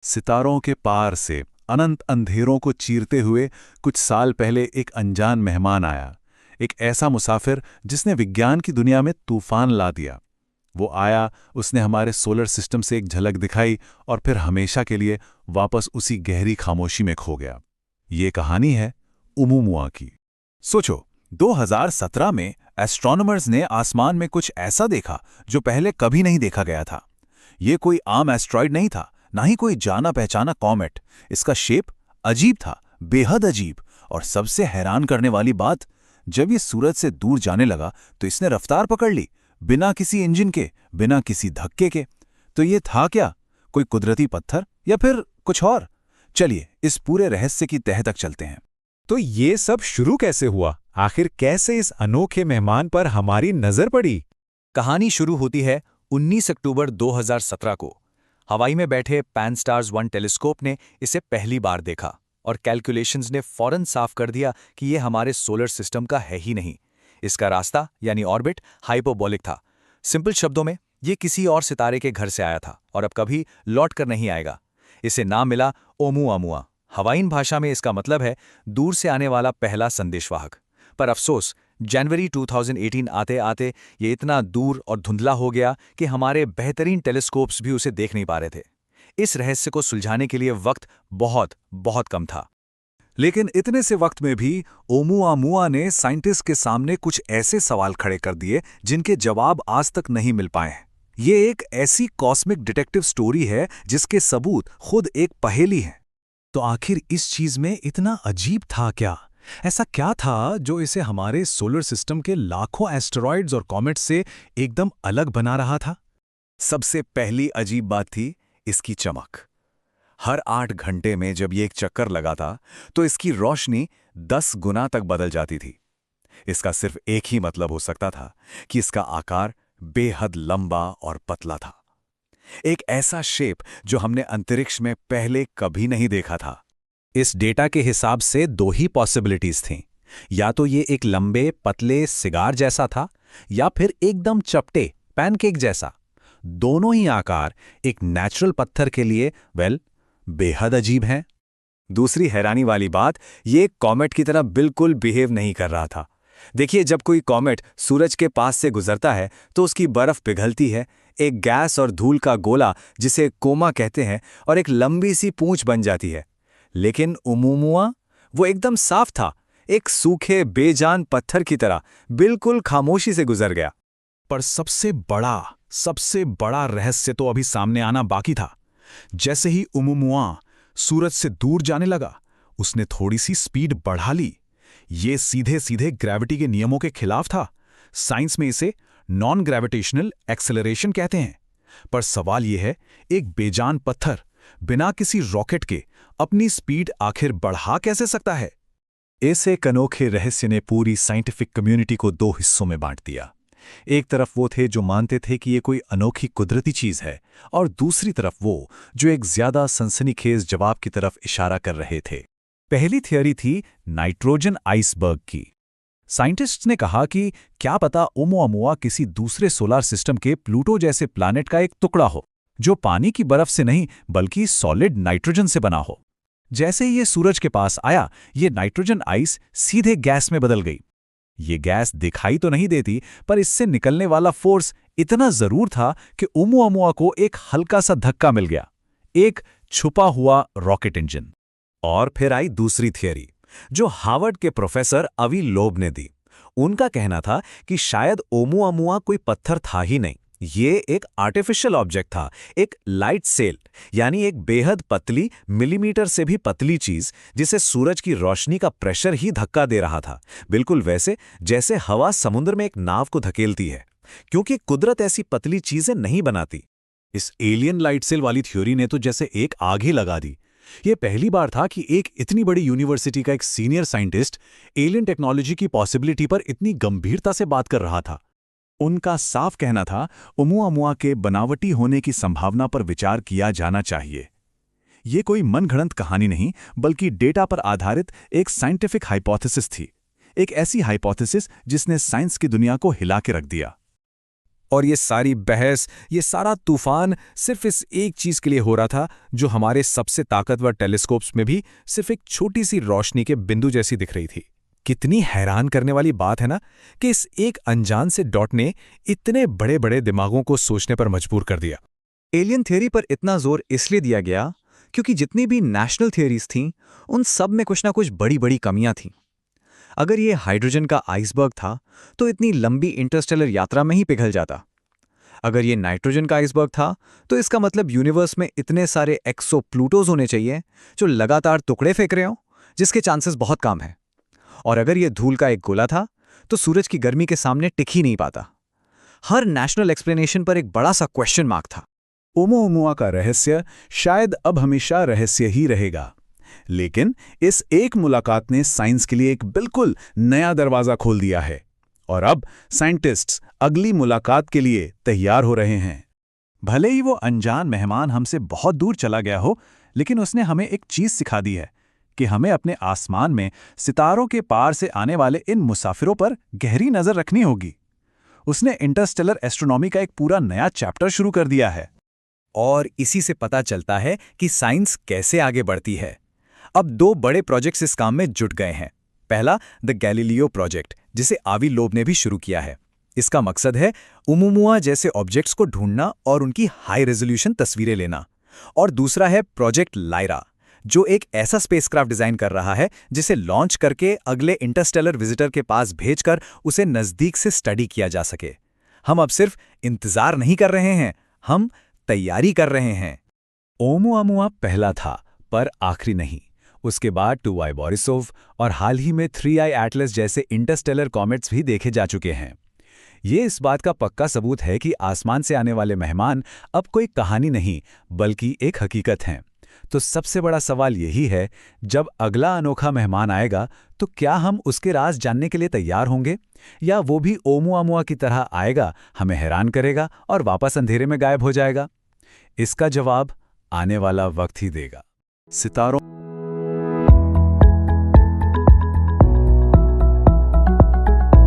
सितारों के पार से अनंत अंधेरों को चीरते हुए कुछ साल पहले एक अनजान मेहमान आया। एक ऐसा मुसाफिर जिसने विज्ञान की दुनिया में तूफान ला दिया। वो आया, उसने हमारे सोलर सिस्टम से एक झलक दिखाई और फिर हमेशा के लिए वापस उसी गहरी खामोशी में खो गया। ये कहानी है ओumuamua की। सोचो, 2017 में एस्ट्रोनॉमर्स ने आसमान में कुछ ऐसा देखा जो पहले कभी नहीं देखा गया था। ये कोई आम एस्ट्रॉइड नहीं था, ना ही कोई जाना पहचाना कॉमेट। इसका शेप अजीब था, बेहद अजीब। और सबसे हैरान करने वाली बात, जब ये सूरज से दूर जाने लगा तो इसने रफ्तार पकड़ ली, बिना किसी इंजन के, बिना किसी धक्के के। तो ये था क्या? कोई कुदरती पत्थर या फिर कुछ और? चलिए इस पूरे रहस्य की तह तक चलते हैं। तो ये सब शुरू कैसे हुआ? आखिर कैसे इस अनोखे मेहमान पर हमारी नजर पड़ी? कहानी शुरू होती है 19 अक्टूबर 2017 को। हवाई में बैठे पैन-STARRS 1 टेलीस्कोप ने इसे पहली बार देखा और कैलकुलेशंस ने फौरन साफ कर दिया कि ये हमारे सोलर सिस्टम का है ही नहीं। इसका रास्ता यानी ऑर्बिट हाइपोबोलिक था। सिंपल शब्दों में, ये किसी और सितारे के घर से आया था और अब कभी लौट कर नहीं आएगा। इसे नाम मिला ओumuamua। हवाईन भाषा में इसका मतलब है दूर से आने वाला पहला संदेशवाहक। पर अफसोस, जनवरी 2018 आते आते ये इतना दूर और धुंधला हो गया कि हमारे बेहतरीन टेलीस्कोप्स भी उसे देख नहीं पा रहे थे। इस रहस्य को सुलझाने के लिए वक्त बहुत बहुत कम था। लेकिन इतने से वक्त में भी ओumuamua ने साइंटिस्ट के सामने कुछ ऐसे सवाल खड़े कर दिए जिनके जवाब आज तक नहीं मिल पाए हैं। ये एक ऐसी कॉस्मिक डिटेक्टिव स्टोरी है जिसके सबूत खुद एक पहेली हैं। तो आखिर इस चीज में इतना अजीब था क्या? ऐसा क्या था जो इसे हमारे सोलर सिस्टम के लाखों एस्टेरॉइड्स और कॉमेट्स से एकदम अलग बना रहा था? सबसे पहली अजीब बात थी इसकी चमक। हर 8 घंटे में जब ये एक चक्कर लगाता तो इसकी रोशनी 10 गुना तक बदल जाती थी। इसका सिर्फ एक ही मतलब हो सकता था कि इसका आकार बेहद लंबा और पतला था। एक ऐसा शेप जो हमने अंतरिक्ष में पहले कभी नहीं देखा था। इस डेटा के हिसाब से दो ही पॉसिबिलिटीज थीं। या तो ये एक लंबे पतले सिगार जैसा था, या फिर एकदम चपटे पैनकेक जैसा। दोनों ही आकार एक नेचुरल पत्थर के लिए बेहद अजीब हैं। दूसरी हैरानी वाली बात, ये एक कॉमेट की तरह बिल्कुल बिहेव नहीं कर रहा था। देखिए, जब कोई कॉमेट सूरज के पास से गुजरता है तो उसकी बर्फ पिघलती है, एक गैस और धूल का गोला जिसे कोमा कहते हैं, और एक लंबी सी पूंछ बन जाती है। लेकिन ओumuamua, वो एकदम साफ था, एक सूखे बेजान पत्थर की तरह बिल्कुल खामोशी से गुजर गया। पर सबसे बड़ा रहस्य तो अभी सामने आना बाकी था। जैसे ही ओumuamua सूरज से दूर जाने लगा, उसने थोड़ी सी स्पीड बढ़ा ली। ये सीधे सीधे ग्रेविटी के नियमों के खिलाफ था। साइंस में इसे नॉन ग्रेविटेशनल एक्सेलरेशन कहते हैं। पर सवाल यह है, एक बेजान पत्थर बिना किसी रॉकेट के अपनी स्पीड आखिर बढ़ा कैसे सकता है? इस एक अनोखे रहस्य ने पूरी साइंटिफिक कम्युनिटी को 2 हिस्सों में बांट दिया। एक तरफ वो थे जो मानते थे कि ये कोई अनोखी कुदरती चीज है, और दूसरी तरफ वो जो एक ज्यादा सनसनीखेज जवाब की तरफ इशारा कर रहे थे। पहली थियरी थी नाइट्रोजन आइसबर्ग की। साइंटिस्ट्स ने कहा कि क्या पता ओumuamua किसी दूसरे सोलर सिस्टम के प्लूटो जैसे प्लैनेट का एक टुकड़ा हो, जो पानी की बर्फ से नहीं बल्कि सॉलिड नाइट्रोजन से बना हो। जैसे ही ये सूरज के पास आया, ये नाइट्रोजन आइस सीधे गैस में बदल गई। ये गैस दिखाई तो नहीं देती, पर इससे निकलने वाला फोर्स इतना जरूर था कि ओumuamua को एक हल्का सा धक्का मिल गया, एक छुपा हुआ रॉकेट इंजन। और फिर आई दूसरी थियरी, जो हार्वर्ड के प्रोफेसर अवी लोब ने दी। उनका कहना था कि शायद ओumuamua कोई पत्थर था ही नहीं, ये एक आर्टिफिशियल ऑब्जेक्ट था, एक लाइट सेल, यानी एक बेहद पतली, मिलीमीटर से भी पतली चीज जिसे सूरज की रोशनी का प्रेशर ही धक्का दे रहा था, बिल्कुल वैसे जैसे हवा समुद्र में एक नाव को धकेलती है, क्योंकि कुदरत ऐसी पतली चीजें नहीं बनाती। इस एलियन लाइट सेल वाली थ्योरी ने तो जैसे एक आग ही लगा दी। ये पहली बार था कि एक इतनी बड़ी यूनिवर्सिटी का एक सीनियर साइंटिस्ट एलियन टेक्नोलॉजी की पॉसिबिलिटी पर इतनी गंभीरता से बात कर रहा था। उनका साफ कहना था, ओumuamua के बनावटी होने की संभावना पर विचार किया जाना चाहिए। ये कोई मनगढ़ंत कहानी नहीं, बल्कि डेटा पर आधारित एक साइंटिफिक हाइपोथेसिस थी। एक ऐसी हाइपोथेसिस जिसने साइंस की दुनिया को हिला के रख दिया। और ये सारी बहस, ये सारा तूफान सिर्फ इस एक चीज के लिए हो रहा था जो हमारे सबसे ताकतवर टेलीस्कोप्स में भी सिर्फ एक छोटी सी रोशनी के बिंदु जैसी दिख रही थी। कितनी हैरान करने वाली बात है ना कि इस एक अनजान से डॉट ने इतने बड़े बड़े दिमागों को सोचने पर मजबूर कर दिया। एलियन थ्योरी पर इतना जोर इसलिए दिया गया क्योंकि जितनी भी नेशनल थियरीज थीं, उन सब में कुछ ना कुछ बड़ी बड़ी कमियां थीं। अगर ये हाइड्रोजन का आइसबर्ग था तो इतनी लंबी इंटरस्टेलर यात्रा में ही पिघल जाता। अगर ये नाइट्रोजन का आइसबर्ग था तो इसका मतलब यूनिवर्स में इतने सारे एक्सो प्लूटोज होने चाहिए जो लगातार टुकड़े फेंक रहे हों, जिसके चांसेस बहुत कम हैं। और अगर ये धूल का एक गोला था तो सूरज की गर्मी के सामने टिक ही नहीं पाता। हर नेशनल एक्सप्लेनेशन पर एक बड़ा सा क्वेश्चन मार्क था। ओumuamua का रहस्य शायद अब हमेशा रहस्य ही रहेगा, लेकिन इस एक मुलाकात ने साइंस के लिए एक बिल्कुल नया दरवाजा खोल दिया है और अब साइंटिस्ट्स अगली मुलाकात के लिए तैयार हो रहे हैं। भले ही वो अनजान मेहमान हमसे बहुत दूर चला गया हो, लेकिन उसने हमें एक चीज सिखा दी है कि हमें अपने आसमान में सितारों के पार से आने वाले इन मुसाफिरों पर गहरी नजर रखनी होगी। उसने इंटरस्टेलर एस्ट्रोनॉमी का एक पूरा नया चैप्टर शुरू कर दिया है। और इसी से पता चलता है कि साइंस कैसे आगे बढ़ती है। अब 2 बड़े प्रोजेक्ट्स इस काम में जुट गए हैं। पहला द गैलीलियो प्रोजेक्ट, जिसे आवी लोब ने भी शुरू किया है। इसका मकसद है ओumuamua जैसे ऑब्जेक्ट्स को ढूंढना और उनकी हाई रेजोल्यूशन तस्वीरें लेना। और दूसरा है प्रोजेक्ट लायरा, जो एक ऐसा स्पेसक्राफ्ट डिजाइन कर रहा है जिसे लॉन्च करके अगले इंटरस्टेलर विजिटर के पास भेजकर उसे नजदीक से स्टडी किया जा सके। हम अब सिर्फ इंतजार नहीं कर रहे हैं, हम तैयारी कर रहे हैं। ओumuamua पहला था पर आखिरी नहीं। उसके बाद 2I बोरिसोव और हाल ही में 3I एटलस जैसे इंटरस्टेलर कॉमेट्स भी देखे जा चुके हैं। ये इस बात का पक्का सबूत है कि आसमान से आने वाले मेहमान अब कोई कहानी नहीं बल्कि एक हकीकत हैं। तो सबसे बड़ा सवाल यही है, जब अगला अनोखा मेहमान आएगा तो क्या हम उसके राज जानने के लिए तैयार होंगे, या वो भी ओumuamua की तरह आएगा, हमें हैरान करेगा और वापस अंधेरे में गायब हो जाएगा? इसका जवाब आने वाला वक्त ही देगा। सितारों